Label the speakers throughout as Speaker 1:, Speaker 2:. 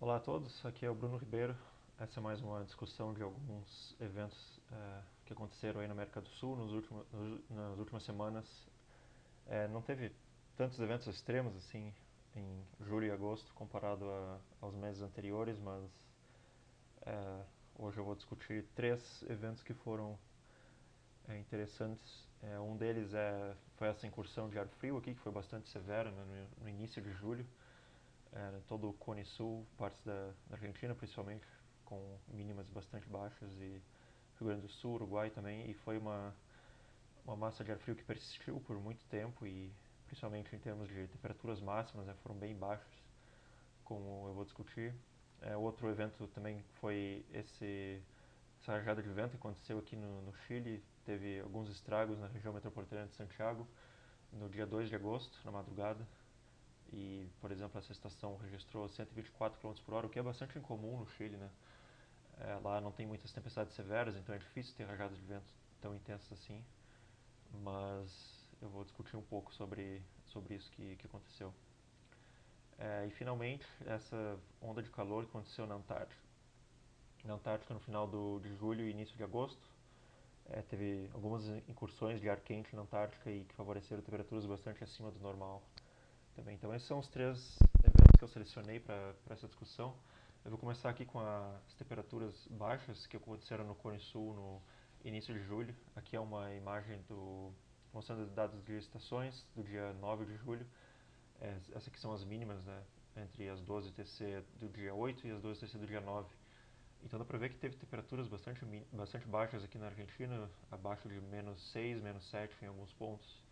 Speaker 1: Olá a todos, aqui é o Bruno Ribeiro. Essa é mais uma discussão de alguns eventos que aconteceram aí na América do Sul nas últimas semanas. Não teve tantos eventos extremos assim em julho e agosto comparado aos meses anteriores, mas é, hoje eu vou discutir três eventos que foram interessantes. Um deles foi essa incursão de ar frio aqui, que foi bastante severa, né, no início de julho. Todo o Cone Sul, partes da Argentina principalmente, com mínimas bastante baixas, e Rio Grande do Sul, Uruguai também, e foi uma massa de ar frio que persistiu por muito tempo e principalmente em termos de temperaturas máximas, né, foram bem baixas, como eu vou discutir. Outro evento também foi essa rajada de vento que aconteceu aqui no Chile, teve alguns estragos na região metropolitana de Santiago no dia 2 de agosto, na madrugada, e, por exemplo, essa estação registrou 124 km por hora, o que é bastante incomum no Chile, né? Lá não tem muitas tempestades severas, então é difícil ter rajadas de vento tão intensas assim, mas eu vou discutir um pouco sobre isso que aconteceu. E finalmente, essa onda de calor que aconteceu na Antártica. Na Antártica, no final de julho e início de agosto, teve algumas incursões de ar quente na Antártica e que favoreceram temperaturas bastante acima do normal também. Então, esses são os três eventos que eu selecionei para essa discussão. Eu vou começar aqui com as temperaturas baixas que aconteceram no Cone Sul no início de julho. Aqui é uma imagem mostrando os dados de estações do dia 9 de julho. Essas aqui são as mínimas, né, entre as 12 TC do dia 8 e as 12 TC do dia 9. Então dá para ver que teve temperaturas bastante baixas aqui na Argentina, abaixo de -6, -7 em alguns pontos,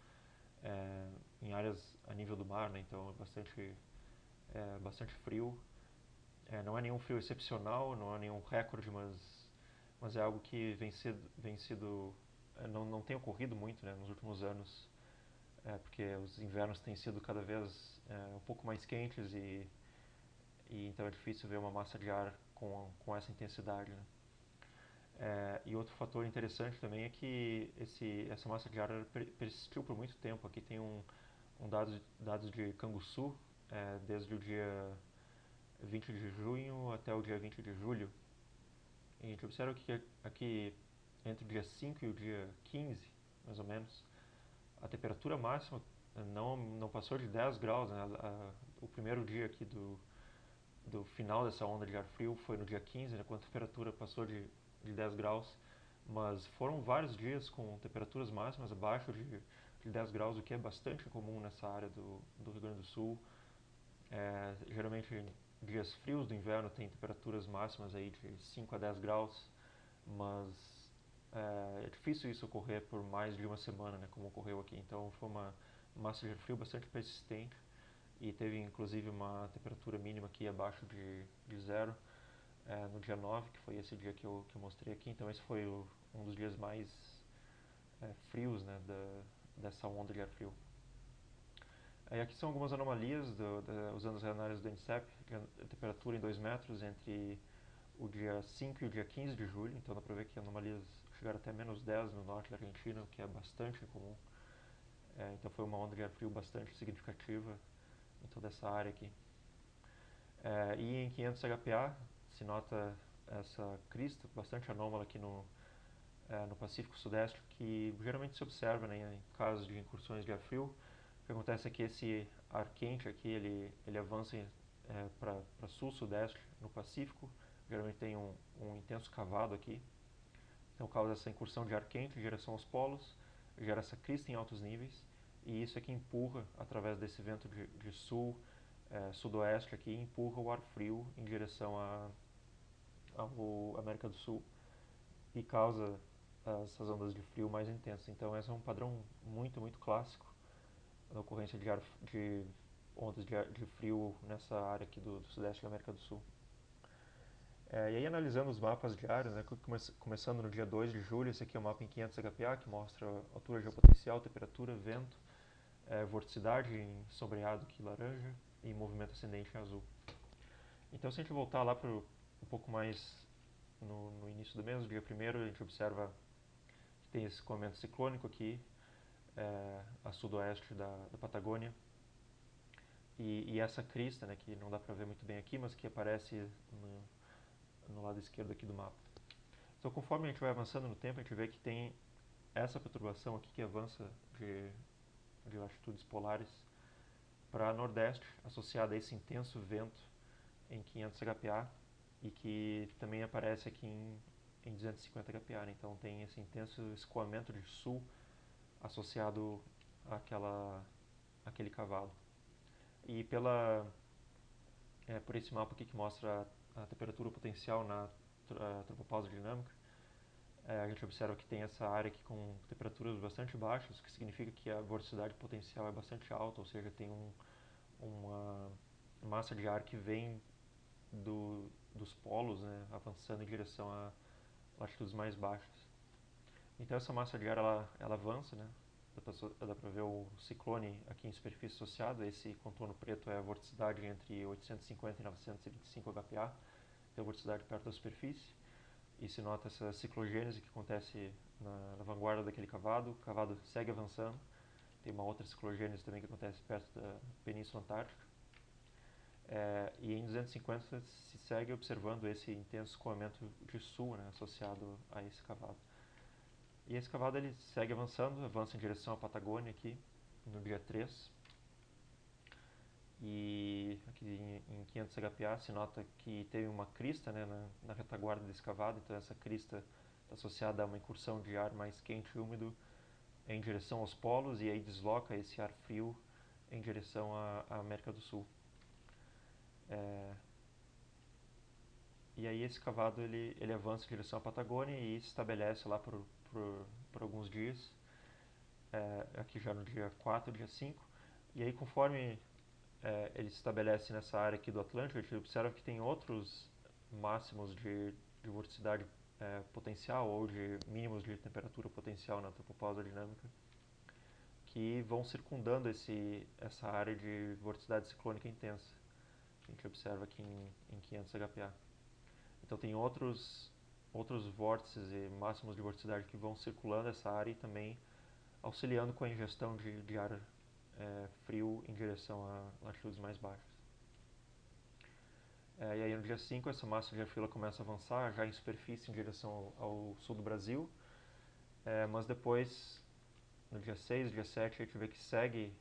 Speaker 1: em áreas a nível do mar, né? Então é bastante frio. Não é nenhum frio excepcional, não é nenhum recorde, mas é algo que não tem ocorrido muito, né, nos últimos anos, porque os invernos têm sido cada vez um pouco mais quentes e então é difícil ver uma massa de ar com essa intensidade, né? E outro fator interessante também é que essa massa de ar persistiu por muito tempo. Aqui tem dados de Canguçu, desde o dia 20 de junho até o dia 20 de julho. E a gente observa que aqui entre o dia 5 e o dia 15, mais ou menos, a temperatura máxima não passou de 10 graus, né? O primeiro dia aqui do final dessa onda de ar frio foi no dia 15, né, quando a temperatura passou de 10 graus, mas foram vários dias com temperaturas máximas abaixo de 10 graus, o que é bastante comum nessa área do Rio Grande do Sul. Geralmente, dias frios do inverno tem temperaturas máximas aí de 5 a 10 graus, mas é difícil isso ocorrer por mais de uma semana, né, como ocorreu aqui. Então foi uma massa de ar frio bastante persistente e teve inclusive uma temperatura mínima aqui abaixo de zero no dia 9, que foi esse dia que eu mostrei aqui. Então esse foi um dos dias mais frios, né, dessa onda de ar frio. Aqui são algumas anomalias usando as análises do INSEP, de temperatura em 2 metros entre o dia 5 e o dia 15 de julho. Então dá para ver que anomalias chegaram até -10 no norte da Argentina, o que é bastante comum. Então foi uma onda de ar frio bastante significativa em toda essa área aqui. E em 500 HPA se nota essa crista bastante anômala aqui no Pacífico Sudeste, que geralmente se observa, né, em casos de incursões de ar frio. O que acontece é que esse ar quente aqui ele avança para sul-sudeste no Pacífico, geralmente tem um intenso cavado aqui, então causa essa incursão de ar quente em direção aos polos, gera essa crista em altos níveis, e isso é que empurra, através desse vento de sudoeste aqui, empurra o ar frio em direção à América do Sul e causa essas ondas de frio mais intensas. Então esse é um padrão muito, muito clássico da ocorrência de ondas de frio nessa área aqui do sudeste da América do Sul. E aí analisando os mapas diários, né, começando no dia 2 de julho, esse aqui é o mapa em 500 HPA, que mostra altura geopotencial, temperatura, vento, vorticidade em sombreado aqui laranja e movimento ascendente em azul. Então se a gente voltar lá para um pouco mais no início do mês, no dia 1º, a gente observa que tem esse escoamento ciclônico aqui, a sudoeste da Patagônia. E essa crista, né, que não dá para ver muito bem aqui, mas que aparece no lado esquerdo aqui do mapa. Então, conforme a gente vai avançando no tempo, a gente vê que tem essa perturbação aqui que avança de latitudes polares para nordeste, associada a esse intenso vento em 500 HPA e que também aparece aqui em 250 HPA. Né? Então tem esse intenso escoamento de sul associado àquele cavalo. E por esse mapa aqui que mostra a temperatura potencial na tropopausa dinâmica, a gente observa que tem essa área aqui com temperaturas bastante baixas, o que significa que a vorticidade potencial é bastante alta, ou seja, tem uma massa de ar que vem dos polos, né, avançando em direção a latitudes mais baixas. Então essa massa de ar ela avança, né? Dá para ver o ciclone aqui em superfície associado. Esse contorno preto é a vorticidade entre 850 e 925 HPA, então a vorticidade perto da superfície. E se nota essa ciclogênese que acontece na vanguarda daquele cavado. O cavado segue avançando. Tem uma outra ciclogênese também que acontece perto da Península Antártica. E em 250 se segue observando esse intenso escoamento de sul, né, associado a esse cavado. E esse cavado ele segue avançando, avança em direção à Patagônia aqui, no dia 3. E aqui em 500 HPA se nota que teve uma crista, né, na retaguarda desse cavado, então essa crista está associada a uma incursão de ar mais quente e úmido em direção aos polos e aí desloca esse ar frio em direção à América do Sul. E aí esse cavado ele avança em direção à Patagônia e se estabelece lá por alguns dias, aqui já no dia 4, dia 5. E aí conforme ele se estabelece nessa área aqui do Atlântico, a gente observa que tem outros máximos de vorticidade potencial ou de mínimos de temperatura potencial na tropopausa dinâmica que vão circundando essa área de vorticidade ciclônica intensa que a gente observa aqui em 500 HPA. Então tem outros vórtices e máximos de vorticidade que vão circulando essa área e também auxiliando com a ingestão de ar frio em direção a latitudes mais baixas. E aí no dia 5 essa massa de ar frio começa a avançar já em superfície em direção ao sul do Brasil, mas depois no dia 6, dia 7 a gente vê que segue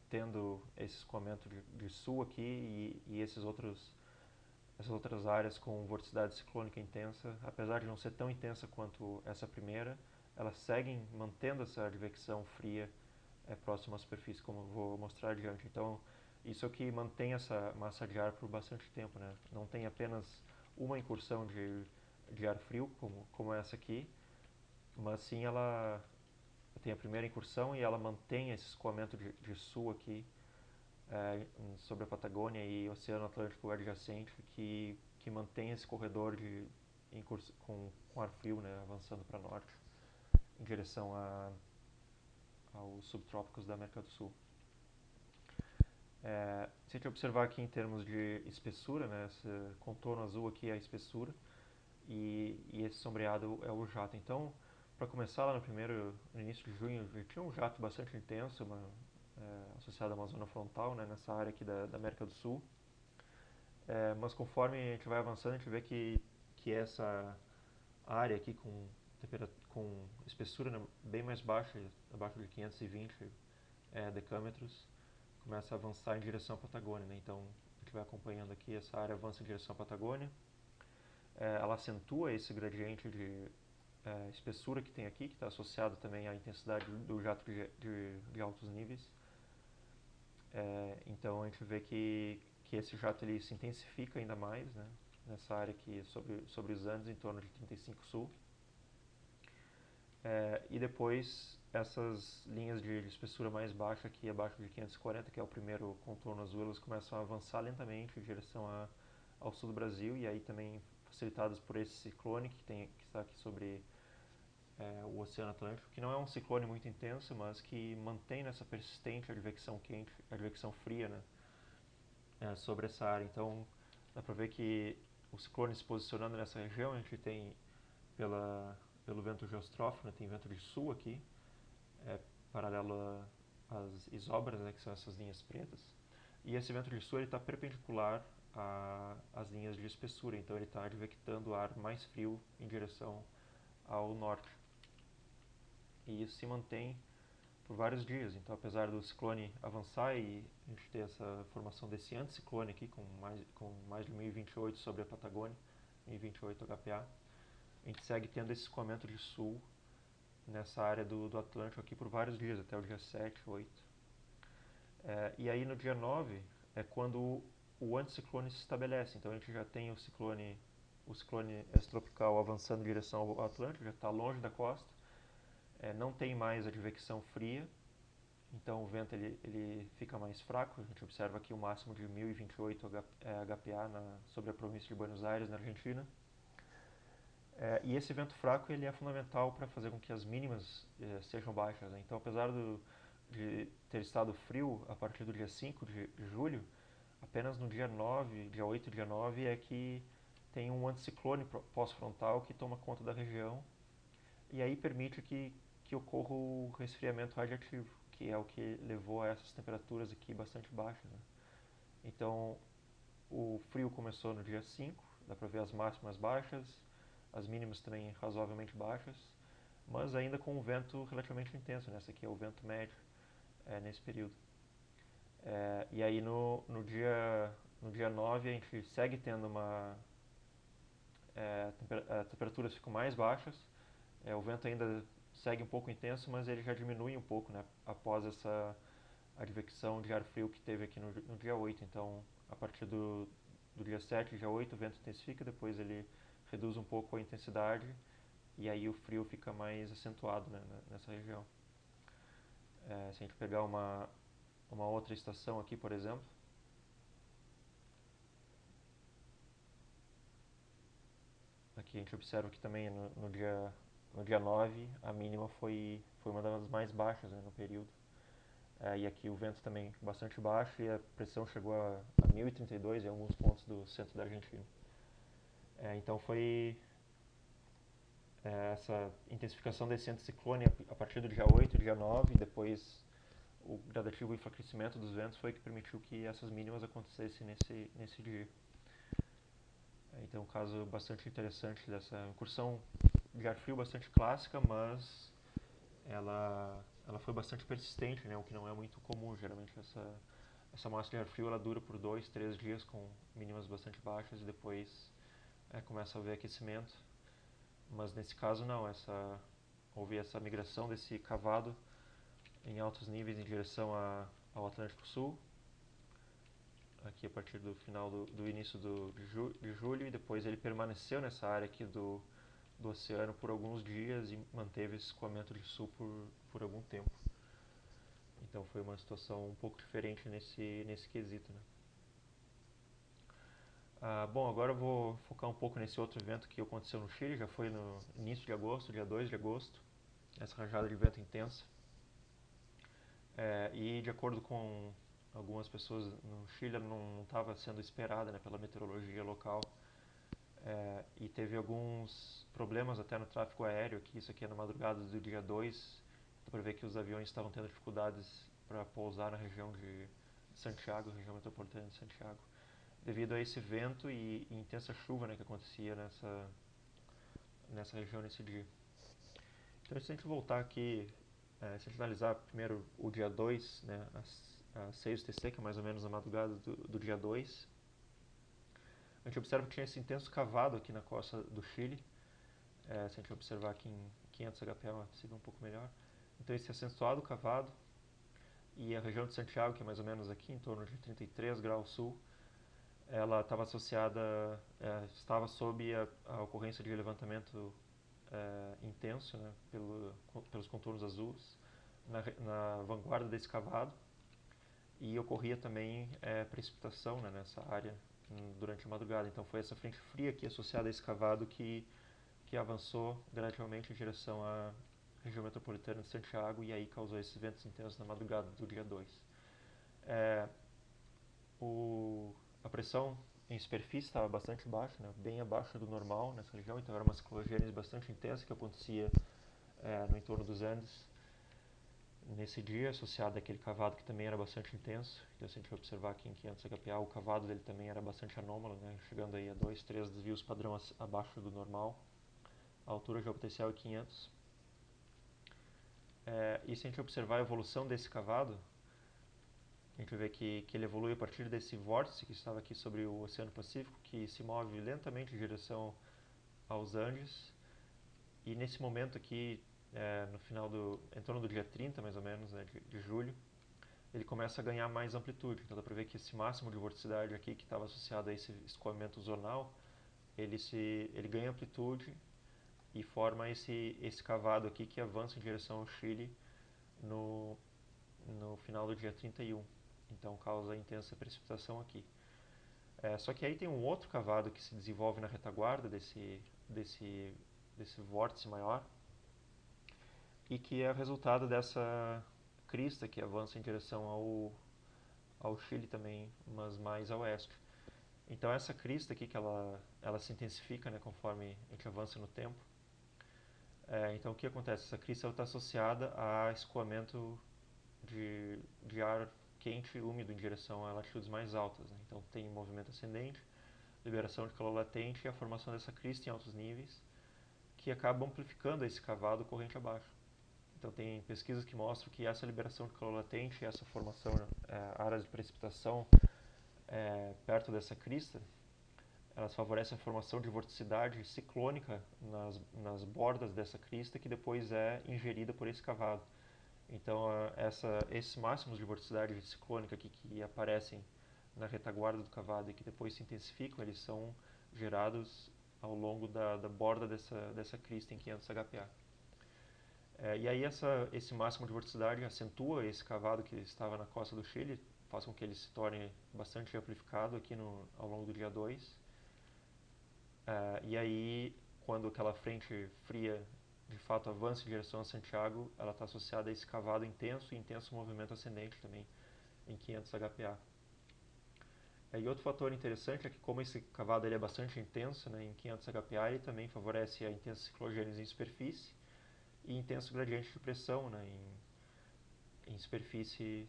Speaker 1: tendo esse escoamento de sul aqui e essas outras áreas com vorticidade ciclônica intensa, apesar de não ser tão intensa quanto essa primeira, elas seguem mantendo essa advecção fria próxima à superfície, como eu vou mostrar adiante. Então, isso é o que mantém essa massa de ar por bastante tempo, né? Não tem apenas uma incursão de ar frio, como essa aqui, mas sim ela tem a primeira incursão e ela mantém esse escoamento de sul aqui sobre a Patagônia e o Oceano Atlântico adjacente que mantém esse corredor com ar frio, né, avançando para norte em direção aos subtrópicos da América do Sul. Se a gente observar aqui em termos de espessura, né, esse contorno azul aqui é a espessura e esse sombreado é o jato. Então, para começar lá no início de junho, tinha um jato bastante intenso, associado à Amazônia frontal, né, nessa área aqui da América do Sul. Mas conforme a gente vai avançando, a gente vê que essa área aqui com espessura, né, bem mais baixa, abaixo de 520 decâmetros, começa a avançar em direção à Patagônia. Né? Então, a gente vai acompanhando aqui, essa área avança em direção à Patagônia. Ela acentua esse gradiente de espessura que tem aqui, que está associado também à intensidade do jato de altos níveis. Então, a gente vê que esse jato ele se intensifica ainda mais, né? Nessa área aqui sobre os Andes, em torno de 35 sul. E depois essas linhas de espessura mais baixa aqui abaixo de 540, que é o primeiro contorno azul, elas começam a avançar lentamente em direção ao sul do Brasil e aí também facilitadas por esse ciclone que está aqui sobre o Oceano Atlântico, que não é um ciclone muito intenso, mas que mantém nessa persistente advecção quente, advecção fria, né, sobre essa área. Então dá para ver que o ciclone se posicionando nessa região, a gente tem pelo vento geostrófico, né, tem vento de sul aqui, paralelo às isobras, né, que são essas linhas pretas, e esse vento de sul está perpendicular às linhas de espessura, então ele está advectando o ar mais frio em direção ao norte. E isso se mantém por vários dias. Então, apesar do ciclone avançar e a gente ter essa formação desse anticiclone aqui com mais de 1028 sobre a Patagônia, 1028 HPA, a gente segue tendo esse escoamento de sul nessa área do Atlântico aqui por vários dias, até o dia 7, 8. E aí no dia 9 é quando o anticiclone se estabelece. Então a gente já tem o ciclone extratropical avançando em direção ao Atlântico, já está longe da costa. Não tem mais advecção fria, então o vento ele fica mais fraco. A gente observa aqui o máximo de 1028 HPA sobre a província de Buenos Aires, na Argentina. E esse vento fraco ele é fundamental para fazer com que as mínimas sejam baixas, né? Então, apesar de ter estado frio a partir do dia 5 de julho, apenas no dia 9, dia 8 e dia 9 é que tem um anticiclone pós-frontal que toma conta da região e aí permite que ocorra o resfriamento radiativo, que é o que levou a essas temperaturas aqui bastante baixas, né? Então, o frio começou no dia 5, dá para ver as máximas baixas, as mínimas também razoavelmente baixas, mas ainda com um vento relativamente intenso, né? Esse aqui é o vento médio nesse período. E aí no dia 9 a gente segue tendo temperaturas ficam mais baixas, o vento ainda segue um pouco intenso, mas ele já diminui um pouco, né? Após essa advecção de ar frio que teve aqui no dia 8. Então, a partir do dia 7, dia 8, o vento intensifica, depois ele reduz um pouco a intensidade e aí o frio fica mais acentuado, né, nessa região. Se a gente pegar uma outra estação aqui, por exemplo, aqui a gente observa que também no dia 9 a mínima foi uma das mais baixas, né, no período. E aqui o vento também bastante baixo e a pressão chegou a 1032 em alguns pontos do centro da Argentina. Então foi essa intensificação desse anticiclone a partir do dia 8, dia 9, e depois o gradativo enfraquecimento dos ventos foi que permitiu que essas mínimas acontecessem nesse dia. Então, um caso bastante interessante dessa incursão de ar frio, bastante clássica, mas ela foi bastante persistente, né? O que não é muito comum. Geralmente essa massa de ar frio ela dura por 2, 3 dias com mínimas bastante baixas e depois começa a haver aquecimento. Mas nesse caso não, houve essa migração desse cavado em altos níveis em direção ao Atlântico Sul, aqui a partir do final do início de julho, e depois ele permaneceu nessa área aqui do oceano por alguns dias e manteve esse escoamento de sul por algum tempo. Então foi uma situação um pouco diferente nesse quesito, né? Bom, agora eu vou focar um pouco nesse outro evento que aconteceu no Chile, já foi no início de agosto, dia 2 de agosto, essa rajada de vento intensa. E de acordo com algumas pessoas no Chile, não estava sendo esperada, né, pela meteorologia local. E teve alguns problemas até no tráfego aéreo, que isso aqui é na madrugada do dia 2, dá para ver que os aviões estavam tendo dificuldades para pousar na região de Santiago, região metropolitana de Santiago, devido a esse vento e intensa chuva, né, que acontecia nessa região nesse dia. Então, se a gente voltar aqui, se a gente analisar primeiro o dia 2, né, às 6 UTC, que é mais ou menos a madrugada do dia 2, a gente observa que tinha esse intenso cavado aqui na costa do Chile. Se a gente observar aqui em 500 HPA, se vê um pouco melhor. Então, esse acentuado cavado e a região de Santiago, que é mais ou menos aqui, em torno de 33 graus sul, ela estava estava sob a ocorrência de levantamento intenso, né, pelos contornos azuis, na vanguarda desse cavado, e ocorria também precipitação, né, nessa área durante a madrugada. Então foi essa frente fria aqui associada a esse cavado que avançou gradativamente em direção à região metropolitana de Santiago e aí causou esses ventos intensos na madrugada do dia 2. A pressão em superfície estava bastante baixa, né, bem abaixo do normal nessa região, então era uma ciclogênese bastante intensa que acontecia no entorno dos Andes. nesse dia, associado àquele cavado que também era bastante intenso. Então, se a gente observar aqui em 500 HPA, o cavado dele também era bastante anômalo, né? Chegando aí a 2, 3 desvios padrão abaixo do normal. A altura geopotencial é 500. E se a gente observar a evolução desse cavado, a gente vê que ele evolui a partir desse vórtice que estava aqui sobre o Oceano Pacífico, que se move lentamente em direção aos Andes. E nesse momento aqui, no final em torno do dia 30, mais ou menos, né, de julho, ele começa a ganhar mais amplitude. Então dá para ver que esse máximo de vorticidade aqui, que estava associado a esse escoamento zonal, ele ganha amplitude e forma esse cavado aqui que avança em direção ao Chile no final do dia 31. Então causa intensa precipitação aqui. Só que aí tem um outro cavado que se desenvolve na retaguarda desse vórtice maior e que é resultado dessa crista que avança em direção ao Chile também, mas mais a oeste. Então essa crista aqui que ela se intensifica, né, conforme a gente avança no tempo. Então o que acontece? Essa crista está associada a escoamento de ar quente e úmido em direção a latitudes mais altas, né? Então tem movimento ascendente, liberação de calor latente e a formação dessa crista em altos níveis que acaba amplificando esse cavado corrente abaixo. Então tem pesquisas que mostram que essa liberação de calor latente e essa formação áreas de precipitação perto dessa crista, elas favorecem a formação de vorticidade ciclônica nas bordas dessa crista que depois é ingerida por esse cavado. Então esses máximos de vorticidade ciclônica aqui que aparecem na retaguarda do cavado e que depois se intensificam, eles são gerados ao longo da borda dessa crista em 500 HPA. E aí esse máximo de vorticidade acentua esse cavado que estava na costa do Chile, faz com que ele se torne bastante amplificado aqui ao longo do dia 2. E aí, quando aquela frente fria de fato avança em direção a Santiago, ela está associada a esse cavado intenso e intenso movimento ascendente também em 500 HPA. E outro fator interessante é que como esse cavado ele é bastante intenso, né, em 500 HPA, ele também favorece a intensa ciclogênese em superfície e intenso gradiente de pressão, né, em superfície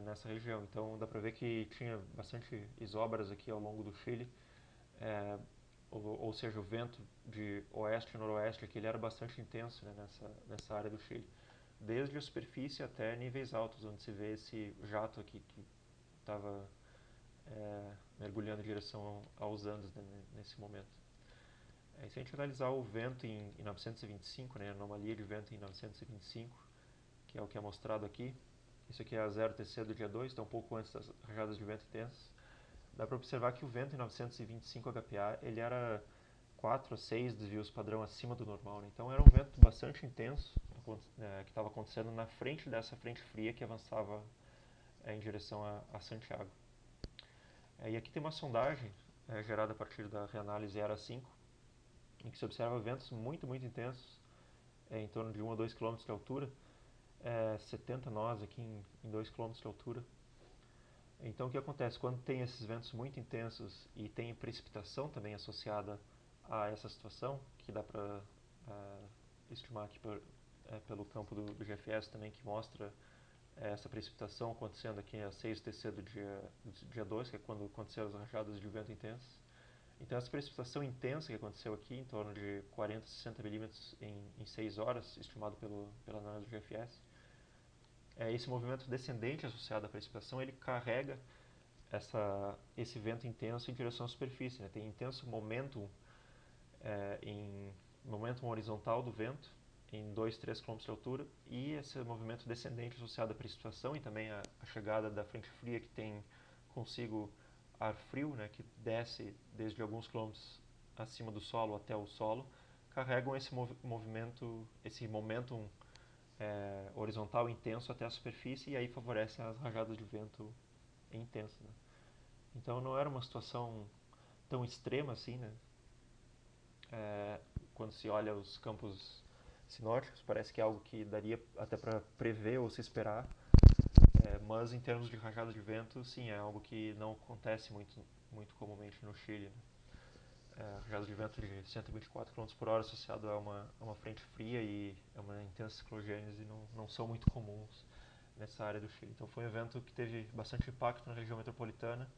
Speaker 1: nessa região. Então dá para ver que tinha bastante isóbaras aqui ao longo do Chile, ou seja, o vento de oeste e noroeste aqui ele era bastante intenso, né, nessa área do Chile, desde a superfície até níveis altos, onde se vê esse jato aqui que estava mergulhando em direção aos Andes, né, nesse momento. Se a gente analisar o vento em 925, né, a anomalia de vento em 925, que é o que é mostrado aqui, isso aqui é a 0TC do dia 2, então um pouco antes das rajadas de vento intensas, dá para observar que o vento em 925 HPA ele era 4 a 6 desvios padrão acima do normal, né? Então era um vento bastante intenso que estava acontecendo na frente dessa frente fria que avançava em direção a Santiago. E aqui tem uma sondagem gerada a partir da reanálise ERA5, em que se observa ventos muito, muito intensos, em torno de 1 a 2 km de altura, 70 nós aqui em 2 km de altura. Então o que acontece? Quando tem esses ventos muito intensos e tem precipitação também associada a essa situação, que dá para estimar aqui pelo campo do GFS também, que mostra essa precipitação acontecendo aqui a 6TC do dia 2, que é quando aconteceram as rajadas de vento intensas. Então essa precipitação intensa que aconteceu aqui, em torno de 40 a 60 milímetros em 6 horas, estimado pela análise do GFS, esse movimento descendente associado à precipitação, ele carrega esse vento intenso em direção à superfície, né? Tem intenso momentum horizontal do vento em 2, 3 km de altura, e esse movimento descendente associado à precipitação e também a chegada da frente fria que tem consigo ar frio, né, que desce desde alguns quilômetros acima do solo até o solo, carregam esse momentum horizontal intenso até a superfície, e aí favorece as rajadas de vento intensas, né? Então não era uma situação tão extrema assim, né? Quando se olha os campos sinóticos, parece que é algo que daria até para prever ou se esperar, mas em termos de rajada de vento, sim, é algo que não acontece muito, muito comumente no Chile, né? rajadas de vento de 124 km por hora associado a uma frente fria e a uma intensa ciclogênese não são muito comuns nessa área do Chile. Então foi um evento que teve bastante impacto na região metropolitana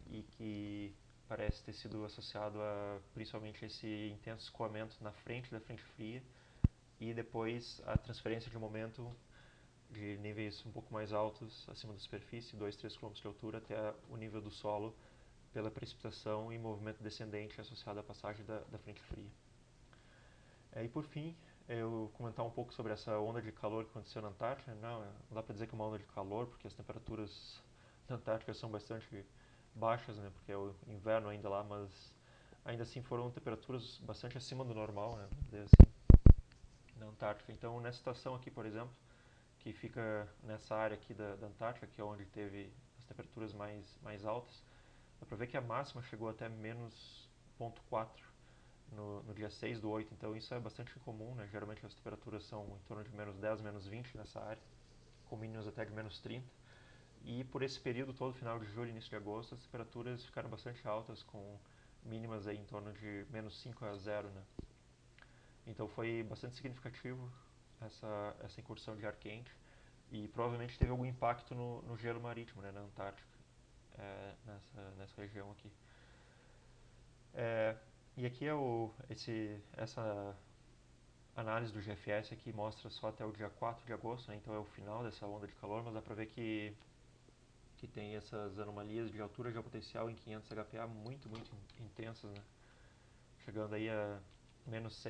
Speaker 1: e que parece ter sido associado a principalmente esse intenso escoamento na frente da frente fria e depois a transferência de momento de níveis um pouco mais altos acima da superfície, 2, 3 km de altura, até o nível do solo pela precipitação e movimento descendente associado à passagem da frente fria. E por fim, eu comentar um pouco sobre essa onda de calor que aconteceu na Antártida. Não dá para dizer que é uma onda de calor, porque as temperaturas na Antártica são bastante baixas, né, porque é o inverno ainda lá, mas ainda assim foram temperaturas bastante acima do normal, né, assim, na Antártica. Então, nessa estação aqui, por exemplo, que fica nessa área aqui da Antártica, que é onde teve as temperaturas mais altas, dá para ver que a máxima chegou até menos 0,4 no dia 6 do 8, então isso é bastante incomum, né? Geralmente as temperaturas são em torno de menos 10, menos 20 nessa área, com mínimas até de menos 30. E por esse período todo, final de julho e início de agosto, as temperaturas ficaram bastante altas, com mínimas aí em torno de menos 5 a 0, né? Então foi bastante significativo essa incursão de ar quente e provavelmente teve algum impacto no gelo marítimo, né, na Antártica, nessa região aqui. E aqui é essa análise do GFS aqui mostra só até o dia 4 de agosto, né, então é o final dessa onda de calor, mas dá para ver que tem essas anomalias de altura geopotencial em 500 HPA muito intensas, né, chegando aí a menos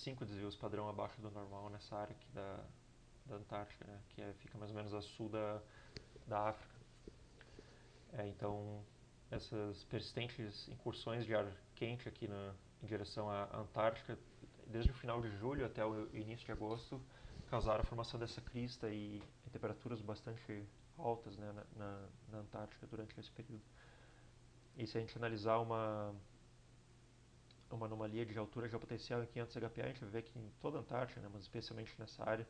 Speaker 1: 5 desvios padrão abaixo do normal nessa área aqui da Antártica, né, que fica mais ou menos a sul da África. Então, essas persistentes incursões de ar quente aqui em direção à Antártica, desde o final de julho até o início de agosto, causaram a formação dessa crista e temperaturas bastante altas, né, na Antártica durante esse período. E se a gente analisar uma anomalia de altura geopotencial em 500 HPA, a gente vai ver que em toda a Antártica, né, mas especialmente nessa área,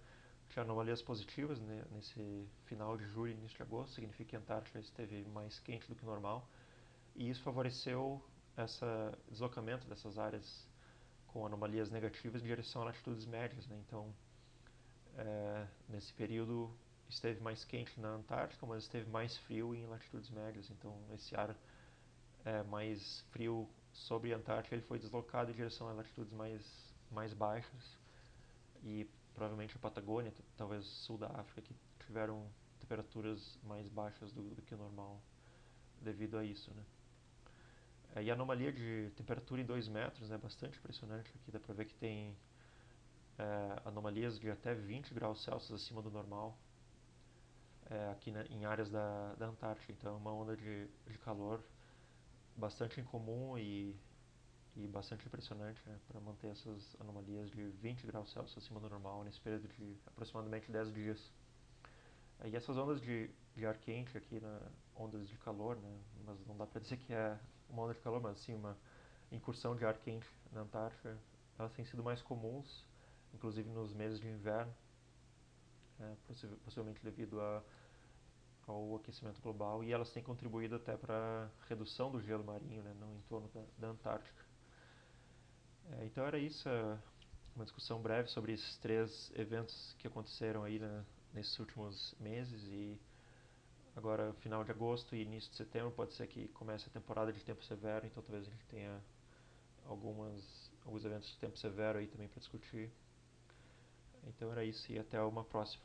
Speaker 1: tinha anomalias positivas, né, nesse final de julho e início de agosto, significa que a Antártica esteve mais quente do que o normal, e isso favoreceu esse deslocamento dessas áreas com anomalias negativas em direção a latitudes médias, né? Então, nesse período esteve mais quente na Antártica, mas esteve mais frio em latitudes médias. Então, esse ar mais frio sobre a Antártica ele foi deslocado em direção a latitudes mais baixas e provavelmente a Patagônia, talvez sul da África, que tiveram temperaturas mais baixas do que o normal devido a isso, né? E a anomalia de temperatura em 2 metros é bastante impressionante. Aqui dá para ver que tem anomalias de até 20 graus Celsius acima do normal aqui em áreas da Antártica. Então é uma onda de calor bastante incomum e bastante impressionante, né, para manter essas anomalias de 20 graus Celsius acima do normal nesse período de aproximadamente 10 dias. E essas ondas de ar quente aqui, ondas de calor, né, mas não dá para dizer que é uma onda de calor, mas sim uma incursão de ar quente na Antártica, elas têm sido mais comuns, inclusive nos meses de inverno, possivelmente devido ao aquecimento global, e elas têm contribuído até para a redução do gelo marinho, né, no entorno da Antártica. Então era isso, uma discussão breve sobre esses 3 eventos que aconteceram aí nesses últimos meses, e agora final de agosto e início de setembro pode ser que comece a temporada de tempo severo, então talvez a gente tenha alguns eventos de tempo severo aí também para discutir. Então era isso e até uma próxima.